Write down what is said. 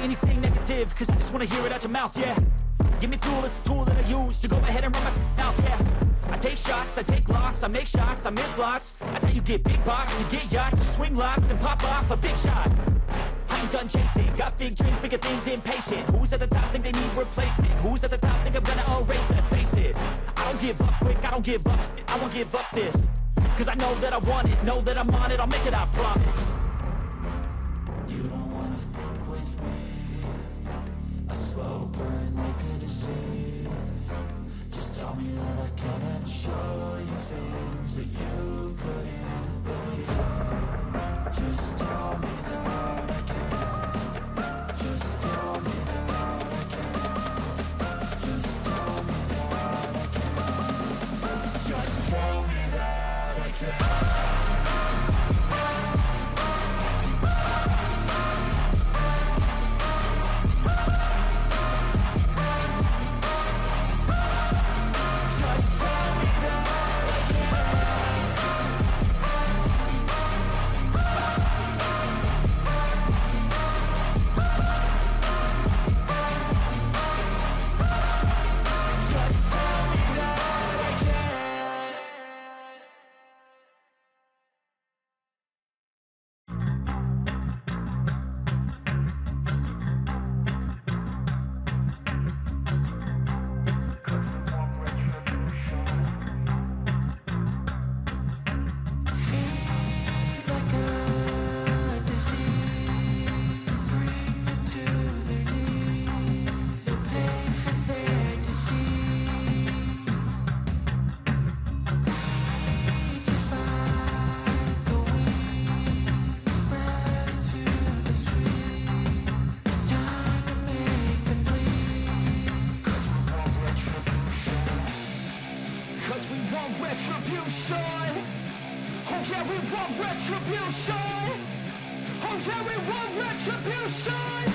anything negative, cause I just wanna hear it out your mouth, yeah. Give me fuel, it's a tool that I use to go ahead and run my mouth, yeah. I take shots, I take loss, I make shots, I miss lots. That's how you get big box, you get yachts, you swing lots and pop off a big shot. I ain't done chasing, got big dreams, bigger things, impatient. Who's at the top think they need replacement? Who's at the top think I'm gonna erase them? Face it, I don't give up quick, I don't give up shit, I won't give up this. Cause I know that I want it, know that I'm on it, I'll make it, I promise. You don't wanna fuck with me. A slow burn like a disease. Just tell me that I can and show you things that you couldn't believe. Just tell me that I can. Just tell me that I can. Just tell me that I can. Just tell me that I can. Cause we want retribution. Oh yeah, we want retribution. Oh yeah, we want retribution.